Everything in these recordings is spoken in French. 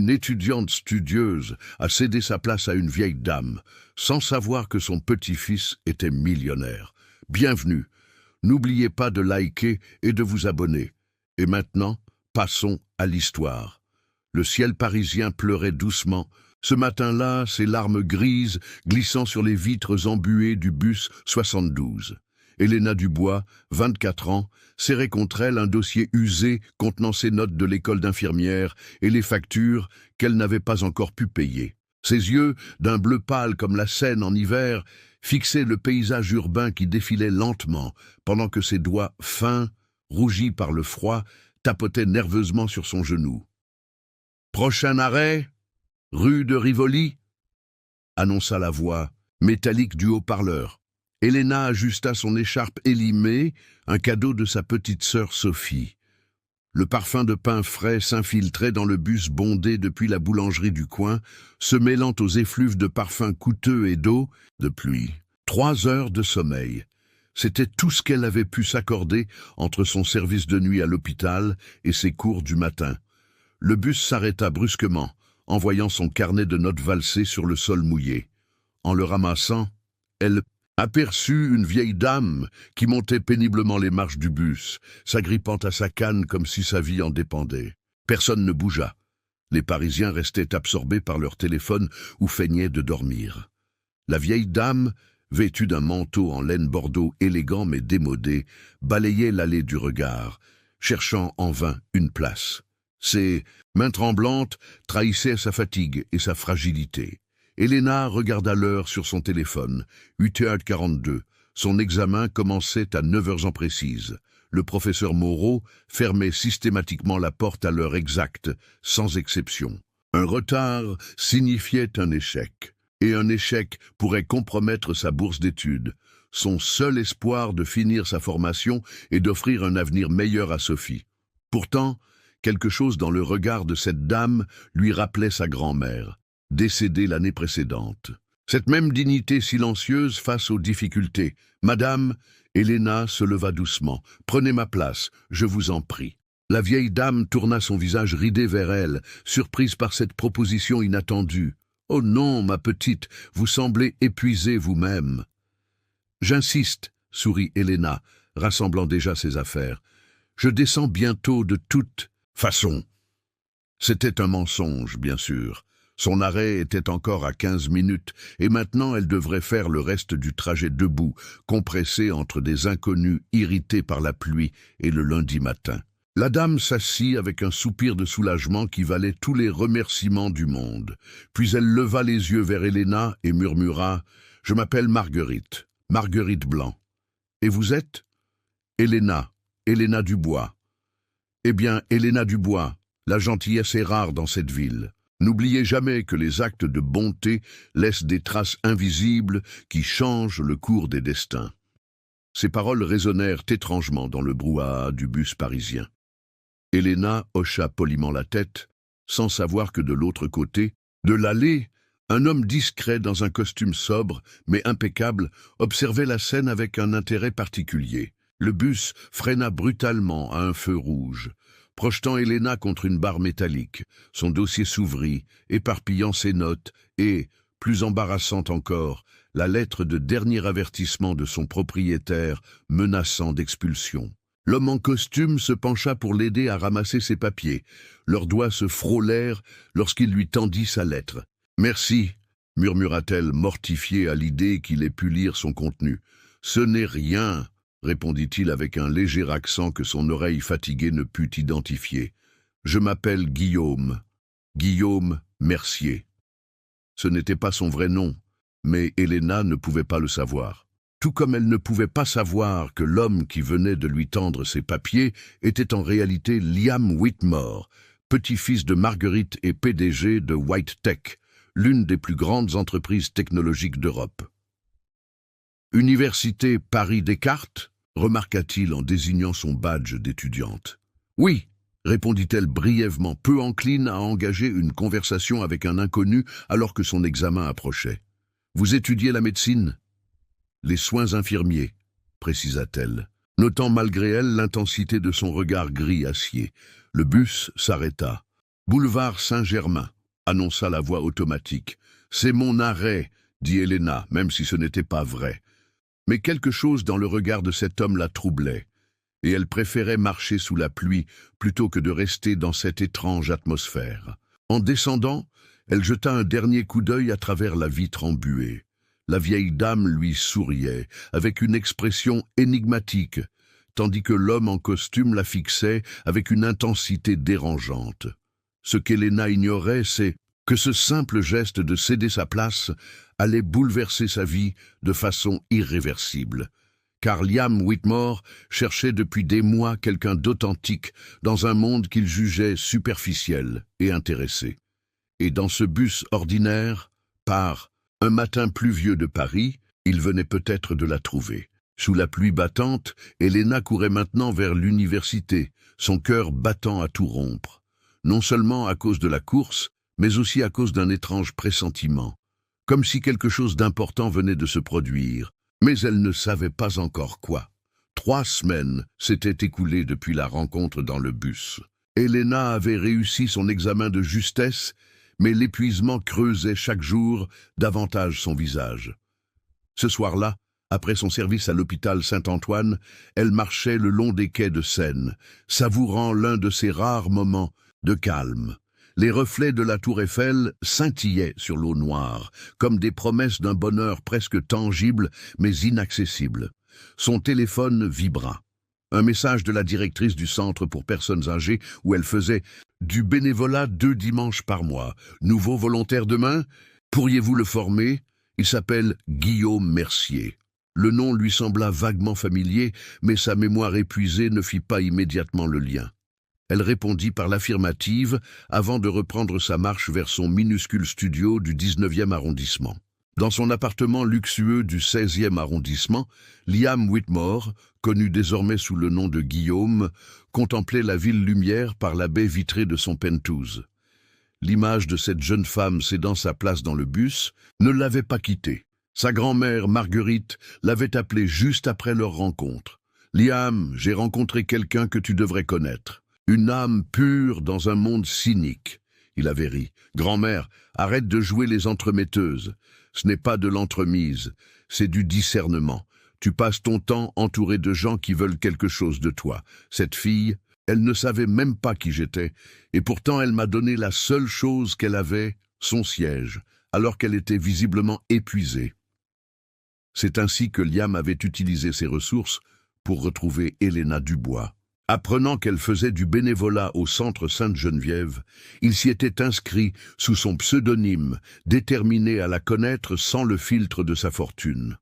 Une étudiante studieuse a cédé sa place à une vieille dame, sans savoir que son petit-fils était millionnaire. Bienvenue. N'oubliez pas de liker et de vous abonner. Et maintenant, passons à l'histoire. Le ciel parisien pleurait doucement. Ce matin-là, ses larmes grises glissant sur les vitres embuées du bus 72. Héléna Dubois, 24 ans, serrait contre elle un dossier usé contenant ses notes de l'école d'infirmière et les factures qu'elle n'avait pas encore pu payer. Ses yeux, d'un bleu pâle comme la Seine en hiver, fixaient le paysage urbain qui défilait lentement, pendant que ses doigts fins, rougis par le froid, tapotaient nerveusement sur son genou. « Prochain arrêt, rue de Rivoli ?» annonça la voix métallique du haut-parleur. Héléna ajusta son écharpe élimée, un cadeau de sa petite sœur Sophie. Le parfum de pain frais s'infiltrait dans le bus bondé depuis la boulangerie du coin, se mêlant aux effluves de parfums coûteux et d'eau, de pluie. 3 heures de sommeil. C'était tout ce qu'elle avait pu s'accorder entre son service de nuit à l'hôpital et ses cours du matin. Le bus s'arrêta brusquement, en voyant son carnet de notes valser sur le sol mouillé. En le ramassant, elle aperçut une vieille dame qui montait péniblement les marches du bus, s'agrippant à sa canne comme si sa vie en dépendait. Personne ne bougea. Les Parisiens restaient absorbés par leur téléphone ou feignaient de dormir. La vieille dame, vêtue d'un manteau en laine bordeaux élégant mais démodé, balayait l'allée du regard, cherchant en vain une place. Ses mains tremblantes trahissaient sa fatigue et sa fragilité. Héléna regarda l'heure sur son téléphone, 8h42. Son examen commençait à 9h en précise. Le professeur Moreau fermait systématiquement la porte à l'heure exacte, sans exception. Un retard signifiait un échec, et un échec pourrait compromettre sa bourse d'études, son seul espoir de finir sa formation et d'offrir un avenir meilleur à Sophie. Pourtant, quelque chose dans le regard de cette dame lui rappelait sa grand-mère, décédée l'année précédente. Cette même dignité silencieuse face aux difficultés. « Madame », Héléna se leva doucement. « Prenez ma place, je vous en prie. » La vieille dame tourna son visage ridé vers elle, surprise par cette proposition inattendue. « Oh non, ma petite, vous semblez épuisée vous-même. »« J'insiste, » sourit Héléna, rassemblant déjà ses affaires. « Je descends bientôt de toute façon. » C'était un mensonge, bien sûr. Son arrêt était encore à 15 minutes, et maintenant elle devrait faire le reste du trajet debout, compressée entre des inconnus irrités par la pluie et le lundi matin. La dame s'assit avec un soupir de soulagement qui valait tous les remerciements du monde. Puis elle leva les yeux vers Héléna et murmura « Je m'appelle Marguerite, Marguerite Blanc. Et vous êtes ?»« Héléna, Héléna Dubois. »« Eh bien, Héléna Dubois, la gentillesse est rare dans cette ville. N'oubliez jamais que les actes de bonté laissent des traces invisibles qui changent le cours des destins. » Ces paroles résonnèrent étrangement dans le brouhaha du bus parisien. Héléna hocha poliment la tête, sans savoir que de l'autre côté, de l'allée, un homme discret dans un costume sobre, mais impeccable, observait la scène avec un intérêt particulier. Le bus freina brutalement à un feu rouge, projetant Héléna contre une barre métallique. Son dossier s'ouvrit, éparpillant ses notes, et, plus embarrassante encore, la lettre de dernier avertissement de son propriétaire menaçant d'expulsion. L'homme en costume se pencha pour l'aider à ramasser ses papiers. Leurs doigts se frôlèrent lorsqu'il lui tendit sa lettre. « Merci », murmura-t-elle, mortifiée à l'idée qu'il ait pu lire son contenu. « Ce n'est rien », répondit-il avec un léger accent que son oreille fatiguée ne put identifier. « Je m'appelle Guillaume. Guillaume Mercier. » Ce n'était pas son vrai nom, mais Héléna ne pouvait pas le savoir. Tout comme elle ne pouvait pas savoir que l'homme qui venait de lui tendre ses papiers était en réalité Liam Whitmore, petit-fils de Marguerite et PDG de White Tech, l'une des plus grandes entreprises technologiques d'Europe. « Université Paris-Descartes » remarqua-t-il en désignant son badge d'étudiante. « Oui », répondit-elle brièvement, peu encline à engager une conversation avec un inconnu alors que son examen approchait. « Vous étudiez la médecine ?»« Les soins infirmiers », précisa-t-elle, notant malgré elle l'intensité de son regard gris acier. Le bus s'arrêta. Boulevard Saint-Germain, annonça la voix automatique. C'est mon arrêt, dit Helena, même si ce n'était pas vrai. Mais quelque chose dans le regard de cet homme la troublait, et elle préférait marcher sous la pluie plutôt que de rester dans cette étrange atmosphère. En descendant, elle jeta un dernier coup d'œil à travers la vitre embuée. La vieille dame lui souriait, avec une expression énigmatique, tandis que l'homme en costume la fixait avec une intensité dérangeante. Ce qu'Helena ignorait, c'est que ce simple geste de céder sa place allait bouleverser sa vie de façon irréversible. Car Liam Whitmore cherchait depuis des mois quelqu'un d'authentique dans un monde qu'il jugeait superficiel et intéressé. Et dans ce bus ordinaire, par un matin pluvieux de Paris, il venait peut-être de la trouver. Sous la pluie battante, Helena courait maintenant vers l'université, son cœur battant à tout rompre. Non seulement à cause de la course, mais aussi à cause d'un étrange pressentiment. Comme si quelque chose d'important venait de se produire, mais elle ne savait pas encore quoi. 3 semaines s'étaient écoulées depuis la rencontre dans le bus. Helena avait réussi son examen de justesse, mais l'épuisement creusait chaque jour davantage son visage. Ce soir-là, après son service à l'hôpital Saint-Antoine, elle marchait le long des quais de Seine, savourant l'un de ces rares moments de calme. Les reflets de la tour Eiffel scintillaient sur l'eau noire, comme des promesses d'un bonheur presque tangible mais inaccessible. Son téléphone vibra. Un message de la directrice du centre pour personnes âgées où elle faisait « Du bénévolat 2 dimanches par mois. Nouveau volontaire demain? Pourriez-vous le former? Il s'appelle Guillaume Mercier. » Le nom lui sembla vaguement familier, mais sa mémoire épuisée ne fit pas immédiatement le lien. Elle répondit par l'affirmative avant de reprendre sa marche vers son minuscule studio du 19e arrondissement. Dans son appartement luxueux du 16e arrondissement, Liam Whitmore, connu désormais sous le nom de Guillaume, contemplait la ville lumière par la baie vitrée de son penthouse. L'image de cette jeune femme cédant sa place dans le bus ne l'avait pas quitté. Sa grand-mère, Marguerite, l'avait appelé juste après leur rencontre. « Liam, j'ai rencontré quelqu'un que tu devrais connaître. Une âme pure dans un monde cynique. » Il avait ri. « Grand-mère, arrête de jouer les entremetteuses. Ce n'est pas de l'entremise, c'est du discernement. Tu passes ton temps entouré de gens qui veulent quelque chose de toi. Cette fille, elle ne savait même pas qui j'étais, et pourtant elle m'a donné la seule chose qu'elle avait, son siège, alors qu'elle était visiblement épuisée. » C'est ainsi que Liam avait utilisé ses ressources pour retrouver Helena Dubois. Apprenant qu'elle faisait du bénévolat au Centre Sainte-Geneviève, il s'y était inscrit sous son pseudonyme, déterminé à la connaître sans le filtre de sa fortune.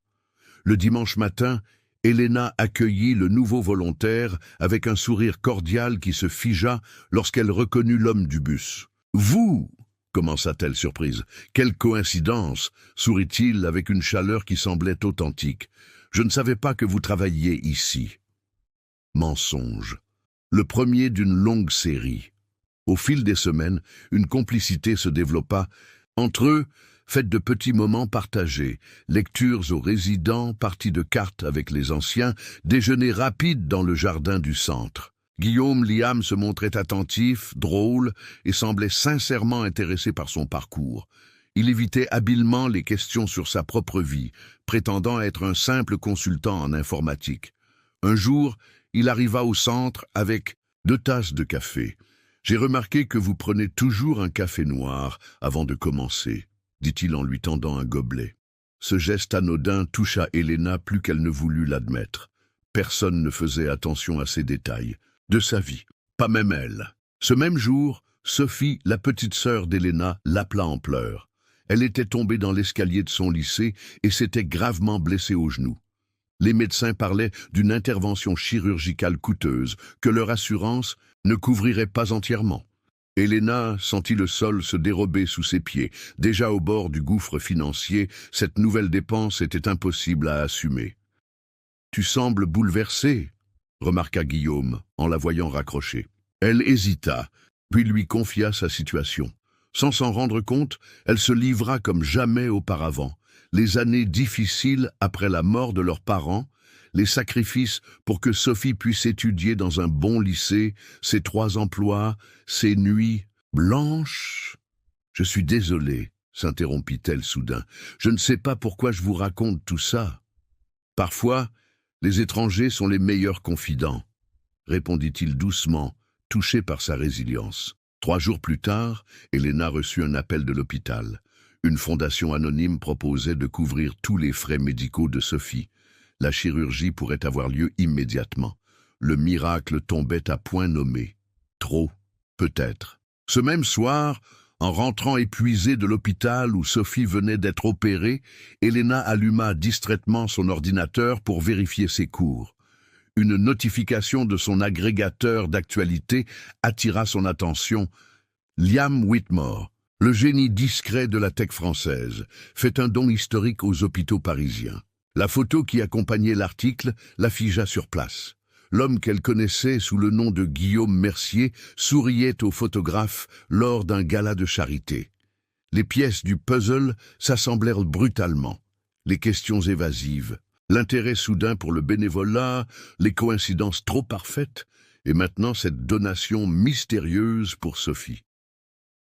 Le dimanche matin, Helena accueillit le nouveau volontaire avec un sourire cordial qui se figea lorsqu'elle reconnut l'homme du bus. « Vous !» commença-t-elle surprise. « Quelle coïncidence !» sourit-il avec une chaleur qui semblait authentique. « Je ne savais pas que vous travailliez ici. » Mensonge. Le premier d'une longue série. Au fil des semaines, une complicité se développa. Entre eux, faite de petits moments partagés, lectures aux résidents, parties de cartes avec les anciens, déjeuners rapides dans le jardin du centre. Guillaume Liam se montrait attentif, drôle, et semblait sincèrement intéressé par son parcours. Il évitait habilement les questions sur sa propre vie, prétendant être un simple consultant en informatique. Un jour, il arriva au centre avec 2 tasses de café. « J'ai remarqué que vous prenez toujours un café noir avant de commencer, » dit-il en lui tendant un gobelet. Ce geste anodin toucha Helena plus qu'elle ne voulut l'admettre. Personne ne faisait attention à ces détails de sa vie, pas même elle. Ce même jour, Sophie, la petite sœur d'Helena, l'appela en pleurs. Elle était tombée dans l'escalier de son lycée et s'était gravement blessée au genou. Les médecins parlaient d'une intervention chirurgicale coûteuse que leur assurance ne couvrirait pas entièrement. Helena sentit le sol se dérober sous ses pieds. Déjà au bord du gouffre financier, cette nouvelle dépense était impossible à assumer. « Tu sembles bouleversée » remarqua Guillaume en la voyant raccrocher. Elle hésita, puis lui confia sa situation. Sans s'en rendre compte, elle se livra comme jamais auparavant. Les années difficiles après la mort de leurs parents, les sacrifices pour que Sophie puisse étudier dans un bon lycée, ses 3 emplois, ses nuits, Blanche, je suis désolé, s'interrompit-elle soudain. Je ne sais pas pourquoi je vous raconte tout ça. Parfois, les étrangers sont les meilleurs confidents, répondit-il doucement, touché par sa résilience. 3 jours plus tard, Elena reçut un appel de l'hôpital. Une fondation anonyme proposait de couvrir tous les frais médicaux de Sophie. La chirurgie pourrait avoir lieu immédiatement. Le miracle tombait à point nommé. Trop, peut-être. Ce même soir, en rentrant épuisée de l'hôpital où Sophie venait d'être opérée, Elena alluma distraitement son ordinateur pour vérifier ses cours. Une notification de son agrégateur d'actualité attira son attention. Liam Whitmore, le génie discret de la tech française, fait un don historique aux hôpitaux parisiens. La photo qui accompagnait l'article l'affigea sur place. L'homme qu'elle connaissait sous le nom de Guillaume Mercier souriait au photographe lors d'un gala de charité. Les pièces du puzzle s'assemblèrent brutalement. Les questions évasives, l'intérêt soudain pour le bénévolat, les coïncidences trop parfaites, et maintenant cette donation mystérieuse pour Sophie.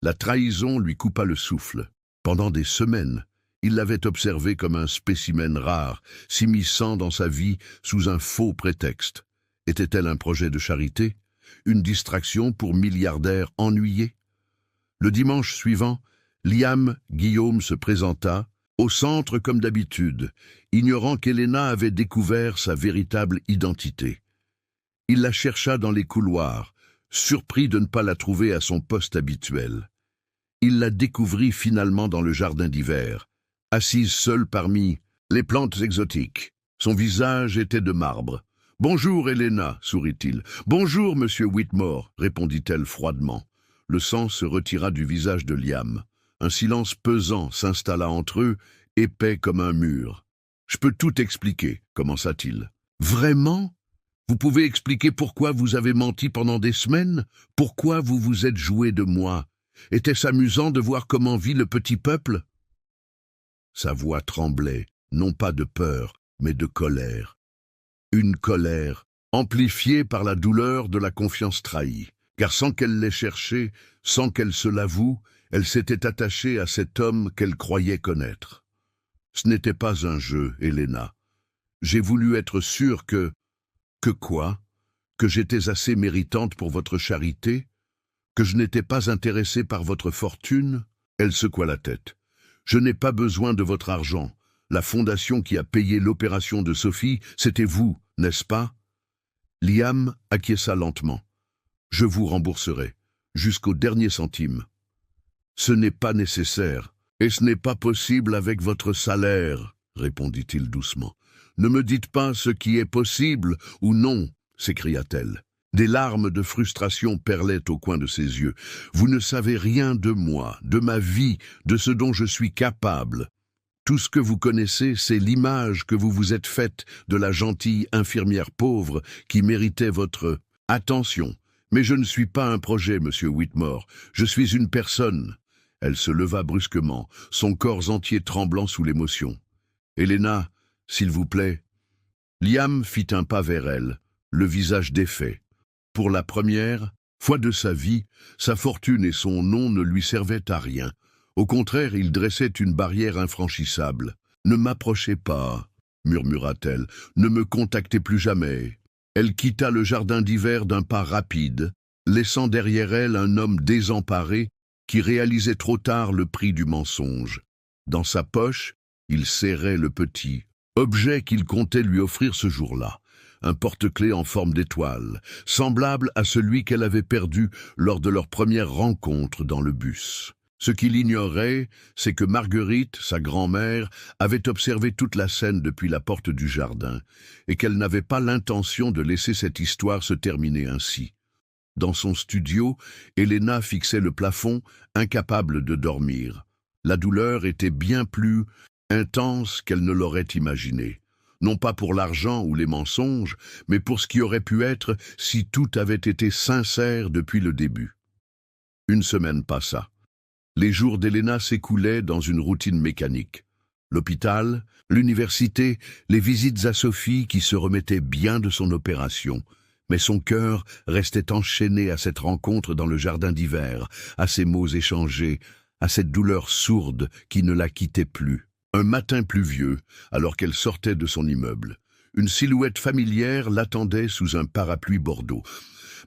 La trahison lui coupa le souffle. Pendant des semaines, il l'avait observée comme un spécimen rare, s'immisçant dans sa vie sous un faux prétexte. Était-elle un projet de charité? Une distraction pour milliardaires ennuyés? Le dimanche suivant, Liam Guillaume se présenta, au centre comme d'habitude, ignorant qu'Elena avait découvert sa véritable identité. Il la chercha dans les couloirs, surpris de ne pas la trouver à son poste habituel. Il la découvrit finalement dans le jardin d'hiver, assise seule parmi les plantes exotiques. Son visage était de marbre. « Bonjour, Elena, sourit-il. « Bonjour, monsieur Whitmore, répondit-elle froidement. Le sang se retira du visage de Liam. Un silence pesant s'installa entre eux, épais comme un mur. « Je peux tout expliquer, commença-t-il. « Vraiment? Vous pouvez expliquer pourquoi vous avez menti pendant des semaines? Pourquoi vous vous êtes joué de moi? Était-ce amusant de voir comment vit le petit peuple ?» Sa voix tremblait, non pas de peur, mais de colère. Une colère, amplifiée par la douleur de la confiance trahie. Car sans qu'elle l'ait cherché, sans qu'elle se l'avoue, elle s'était attachée à cet homme qu'elle croyait connaître. Ce n'était pas un jeu, Elena. J'ai voulu être sûre que... Que quoi? Que j'étais assez méritante pour votre charité? Que je n'étais pas intéressée par votre fortune? Elle secoua la tête. Je n'ai pas besoin de votre argent. La fondation qui a payé l'opération de Sophie, c'était vous, n'est-ce pas? Liam acquiesça lentement. Je vous rembourserai, jusqu'au dernier centime. Ce n'est pas nécessaire, et ce n'est pas possible avec votre salaire, répondit-il doucement. Ne me dites pas ce qui est possible ou non, s'écria-t-elle. Des larmes de frustration perlaient au coin de ses yeux. Vous ne savez rien de moi, de ma vie, de ce dont je suis capable. Tout ce que vous connaissez, c'est l'image que vous vous êtes faite de la gentille infirmière pauvre qui méritait votre attention. Mais je ne suis pas un projet, monsieur Whitmore. Je suis une personne. Elle se leva brusquement, son corps entier tremblant sous l'émotion. Elena, s'il vous plaît. Liam fit un pas vers elle, le visage défait. Pour la première fois de sa vie, sa fortune et son nom ne lui servaient à rien. Au contraire, il dressait une barrière infranchissable. « Ne m'approchez pas », murmura-t-elle, « ne me contactez plus jamais. » Elle quitta le jardin d'hiver d'un pas rapide, laissant derrière elle un homme désemparé qui réalisait trop tard le prix du mensonge. Dans sa poche, il serrait le petit objet qu'il comptait lui offrir ce jour-là, un porte-clés en forme d'étoile, semblable à celui qu'elle avait perdu lors de leur première rencontre dans le bus. Ce qu'il ignorait, c'est que Marguerite, sa grand-mère, avait observé toute la scène depuis la porte du jardin, et qu'elle n'avait pas l'intention de laisser cette histoire se terminer ainsi. Dans son studio, Elena fixait le plafond, incapable de dormir. La douleur était bien plus intense qu'elle ne l'aurait imaginé. Non pas pour l'argent ou les mensonges, mais pour ce qui aurait pu être si tout avait été sincère depuis le début. Une semaine passa. Les jours d'Elena s'écoulaient dans une routine mécanique. L'hôpital, l'université, les visites à Sophie qui se remettait bien de son opération. Mais son cœur restait enchaîné à cette rencontre dans le jardin d'hiver, à ces mots échangés, à cette douleur sourde qui ne la quittait plus. Un matin pluvieux, alors qu'elle sortait de son immeuble, une silhouette familière l'attendait sous un parapluie bordeaux.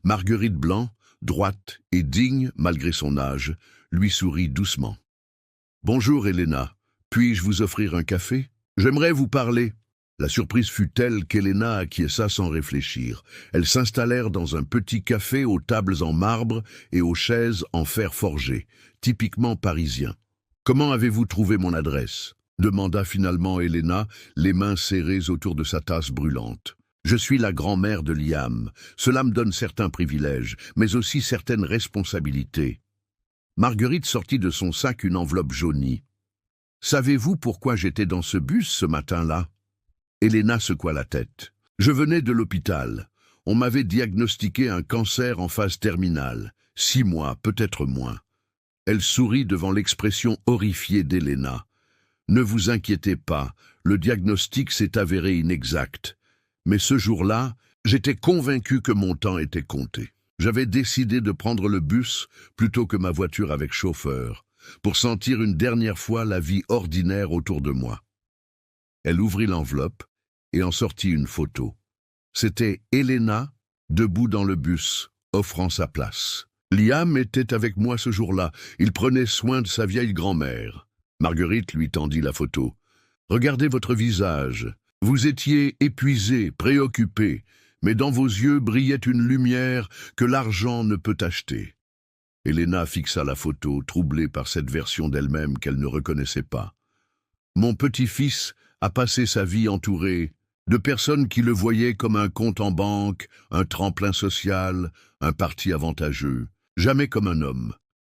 Marguerite Blanc, droite et digne malgré son âge, lui sourit doucement. « Bonjour, Elena. Puis-je vous offrir un café? J'aimerais vous parler. » La surprise fut telle qu'Elena acquiesça sans réfléchir. Elles s'installèrent dans un petit café aux tables en marbre et aux chaises en fer forgé, typiquement parisien. « Comment avez-vous trouvé mon adresse ?» demanda finalement Elena, les mains serrées autour de sa tasse brûlante. « Je suis la grand-mère de Liam. Cela me donne certains privilèges, mais aussi certaines responsabilités. » Marguerite sortit de son sac une enveloppe jaunie. « Savez-vous pourquoi j'étais dans ce bus ce matin-là » Elena secoua la tête. « Je venais de l'hôpital. On m'avait diagnostiqué un cancer en phase terminale. 6 mois, peut-être moins. » Elle sourit devant l'expression horrifiée d'Elena. « Ne vous inquiétez pas, le diagnostic s'est avéré inexact. Mais ce jour-là, j'étais convaincu que mon temps était compté. J'avais décidé de prendre le bus plutôt que ma voiture avec chauffeur, pour sentir une dernière fois la vie ordinaire autour de moi. » Elle ouvrit l'enveloppe et en sortit une photo. C'était Elena, debout dans le bus, offrant sa place. Liam était avec moi ce jour-là. Il prenait soin de sa vieille grand-mère. Marguerite lui tendit la photo. « Regardez votre visage. Vous étiez épuisé, préoccupé, mais dans vos yeux brillait une lumière que l'argent ne peut acheter. » Elena fixa la photo, troublée par cette version d'elle-même qu'elle ne reconnaissait pas. « Mon petit-fils a passé sa vie entouré de personnes qui le voyaient comme un compte en banque, un tremplin social, un parti avantageux, jamais comme un homme. »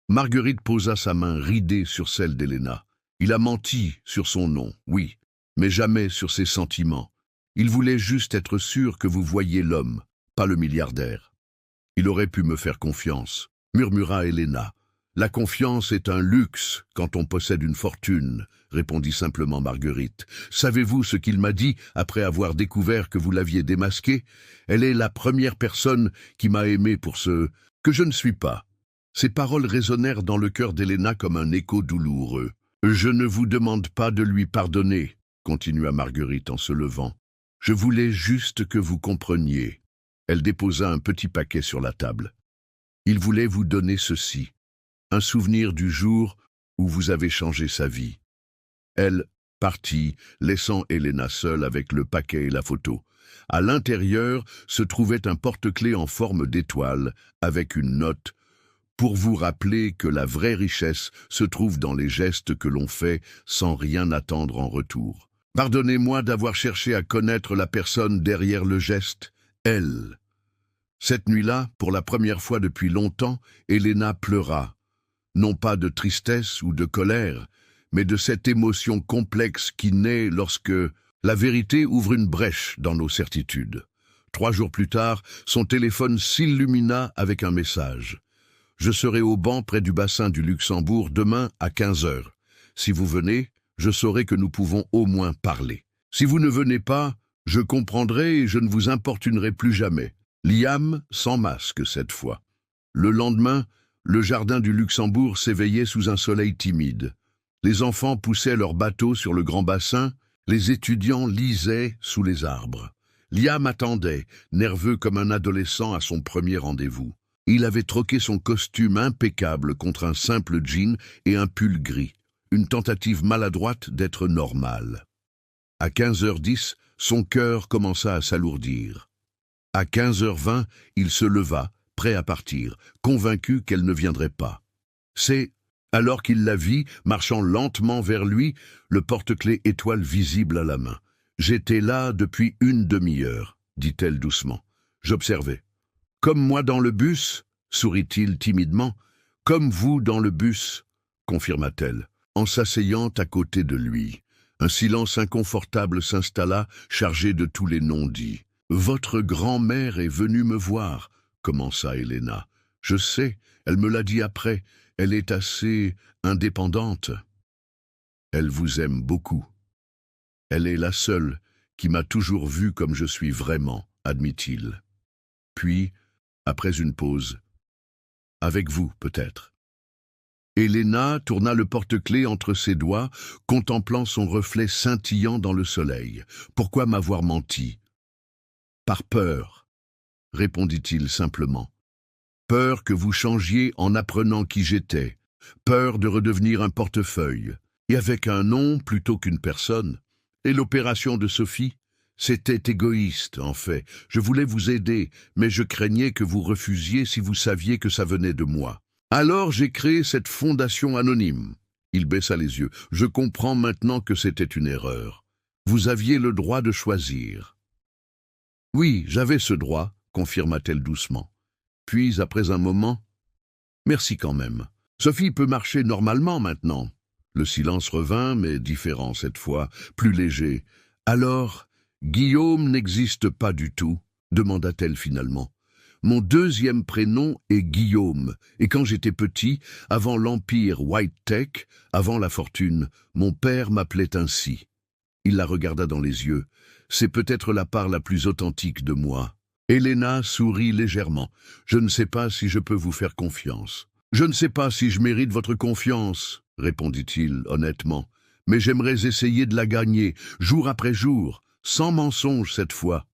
Marguerite posa sa main ridée sur celle d'Elena. « Il a menti sur son nom, oui, mais jamais sur ses sentiments. Il voulait juste être sûr que vous voyiez l'homme, pas le milliardaire. »« Il aurait pu me faire confiance, » murmura Elena. « La confiance est un luxe quand on possède une fortune, » répondit simplement Marguerite. « Savez-vous ce qu'il m'a dit après avoir découvert que vous l'aviez démasqué? Elle est la première personne qui m'a aimé pour ce que je ne suis pas. » Ces paroles résonnèrent dans le cœur d'Elena comme un écho douloureux. « Je ne vous demande pas de lui pardonner, » continua Marguerite en se levant. « Je voulais juste que vous compreniez. » Elle déposa un petit paquet sur la table. « Il voulait vous donner ceci. Un souvenir du jour où vous avez changé sa vie. » Elle partit, laissant Elena seule avec le paquet et la photo. À l'intérieur se trouvait un porte-clés en forme d'étoile, avec une note « Pour vous rappeler que la vraie richesse se trouve dans les gestes que l'on fait sans rien attendre en retour. Pardonnez-moi d'avoir cherché à connaître la personne derrière le geste, elle. » Cette nuit-là, pour la première fois depuis longtemps, Elena pleura. Non pas de tristesse ou de colère, mais de cette émotion complexe qui naît lorsque la vérité ouvre une brèche dans nos certitudes. 3 jours plus tard, son téléphone s'illumina avec un message. « Je serai au banc près du bassin du Luxembourg demain à 15 heures. Si vous venez, je saurai que nous pouvons au moins parler. Si vous ne venez pas, je comprendrai et je ne vous importunerai plus jamais. Liam sans masque cette fois. » Le lendemain, le jardin du Luxembourg s'éveillait sous un soleil timide. Les enfants poussaient leurs bateaux sur le grand bassin, les étudiants lisaient sous les arbres. Liam attendait, nerveux comme un adolescent à son premier rendez-vous. Il avait troqué son costume impeccable contre un simple jean et un pull gris, une tentative maladroite d'être normal. À 15h10, son cœur commença à s'alourdir. À 15h20, il se leva, prêt à partir, convaincu qu'elle ne viendrait pas. C'est alors qu'il la vit, marchant lentement vers lui, le porte-clés étoile visible à la main. « J'étais là depuis une demi-heure, » dit-elle doucement. J'observais. « Comme moi dans le bus ?» sourit-il timidement. « Comme vous dans le bus ?» confirma-t-elle, en s'asseyant à côté de lui. Un silence inconfortable s'installa, chargé de tous les non-dits. « Votre grand-mère est venue me voir, » commença Elena. « Je sais, elle me l'a dit après. Elle est assez indépendante. Elle vous aime beaucoup. Elle est la seule qui m'a toujours vu comme je suis vraiment, admit-il. Puis, après une pause, « Avec vous, peut-être. » Elena tourna le porte-clés entre ses doigts, contemplant son reflet scintillant dans le soleil. « Pourquoi m'avoir menti ?»« Par peur, » répondit-il simplement. « Peur que vous changiez en apprenant qui j'étais. Peur de redevenir un portefeuille. Et avec un nom plutôt qu'une personne. Et l'opération de Sophie ? C'était égoïste, en fait. Je voulais vous aider, mais je craignais que vous refusiez si vous saviez que ça venait de moi. Alors j'ai créé cette fondation anonyme. » Il baissa les yeux. « Je comprends maintenant que c'était une erreur. Vous aviez le droit de choisir. » « Oui, j'avais ce droit, » confirma-t-elle doucement. Puis, après un moment, « Merci quand même. Sophie peut marcher normalement maintenant. » Le silence revint, mais différent cette fois, plus léger. « Alors, Guillaume n'existe pas du tout ?» demanda-t-elle finalement. « Mon deuxième prénom est Guillaume, et quand j'étais petit, avant l'empire White Tech, avant la fortune, mon père m'appelait ainsi. » Il la regarda dans les yeux. « C'est peut-être la part la plus authentique de moi. » Elena sourit légèrement. « Je ne sais pas si je peux vous faire confiance. »« Je ne sais pas si je mérite votre confiance, » répondit-il honnêtement. « Mais j'aimerais essayer de la gagner, jour après jour, sans mensonge cette fois. »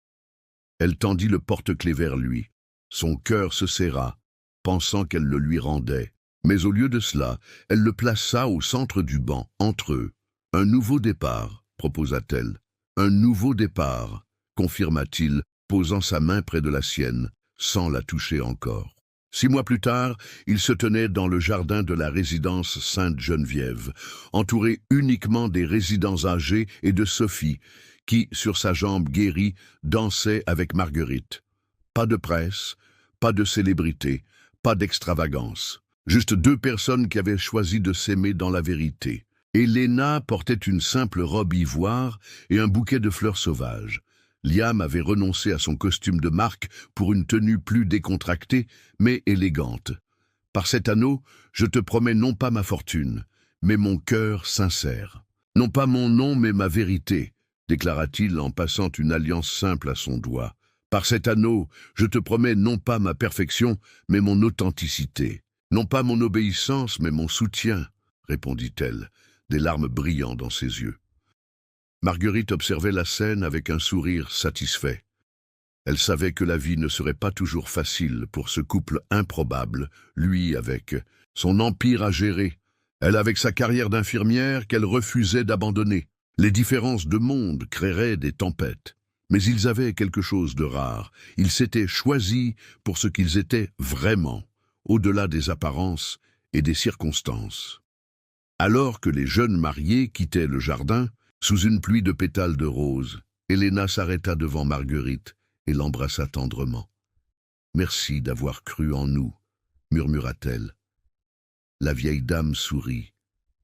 Elle tendit le porte-clés vers lui. Son cœur se serra, pensant qu'elle le lui rendait. Mais au lieu de cela, elle le plaça au centre du banc, entre eux. « Un nouveau départ, » proposa-t-elle. « Un nouveau départ, » confirma-t-il, posant sa main près de la sienne, sans la toucher encore. 6 mois plus tard, il se tenait dans le jardin de la résidence Sainte-Geneviève, entouré uniquement des résidents âgés et de Sophie, qui, sur sa jambe guérie, dansait avec Marguerite. Pas de presse, pas de célébrité, pas d'extravagance. Juste 2 personnes qui avaient choisi de s'aimer dans la vérité. Elena portait une simple robe ivoire et un bouquet de fleurs sauvages. Liam avait renoncé à son costume de marque pour une tenue plus décontractée, mais élégante. « Par cet anneau, je te promets non pas ma fortune, mais mon cœur sincère. Non pas mon nom, mais ma vérité, » déclara-t-il en passant une alliance simple à son doigt. « Par cet anneau, je te promets non pas ma perfection, mais mon authenticité. Non pas mon obéissance, mais mon soutien, » répondit-elle, des larmes brillant dans ses yeux. Marguerite observait la scène avec un sourire satisfait. Elle savait que la vie ne serait pas toujours facile pour ce couple improbable, lui avec son empire à gérer, elle avec sa carrière d'infirmière qu'elle refusait d'abandonner. Les différences de monde créeraient des tempêtes. Mais ils avaient quelque chose de rare. Ils s'étaient choisis pour ce qu'ils étaient vraiment, au-delà des apparences et des circonstances. Alors que les jeunes mariés quittaient le jardin, sous une pluie de pétales de roses, Elena s'arrêta devant Marguerite et l'embrassa tendrement. « Merci d'avoir cru en nous, » murmura-t-elle. La vieille dame sourit.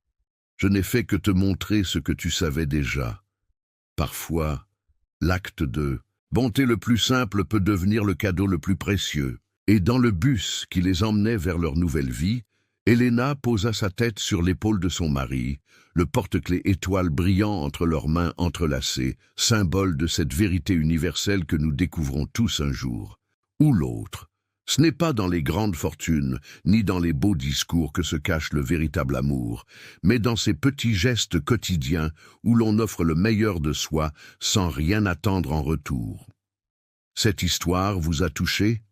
« Je n'ai fait que te montrer ce que tu savais déjà. Parfois, l'acte de bonté le plus simple peut devenir le cadeau le plus précieux. » Et dans le bus qui les emmenait vers leur nouvelle vie, Elena posa sa tête sur l'épaule de son mari, le porte-clés étoile brillant entre leurs mains entrelacées, symbole de cette vérité universelle que nous découvrons tous un jour. Ou l'autre. Ce n'est pas dans les grandes fortunes, ni dans les beaux discours que se cache le véritable amour, mais dans ces petits gestes quotidiens où l'on offre le meilleur de soi sans rien attendre en retour. Cette histoire vous a touché ?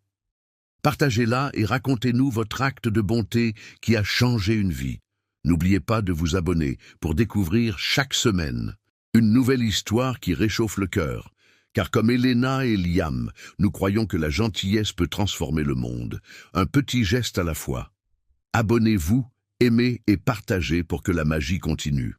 Partagez-la et racontez-nous votre acte de bonté qui a changé une vie. N'oubliez pas de vous abonner pour découvrir chaque semaine une nouvelle histoire qui réchauffe le cœur. Car comme Elena et Liam, nous croyons que la gentillesse peut transformer le monde. Un petit geste à la fois. Abonnez-vous, aimez et partagez pour que la magie continue.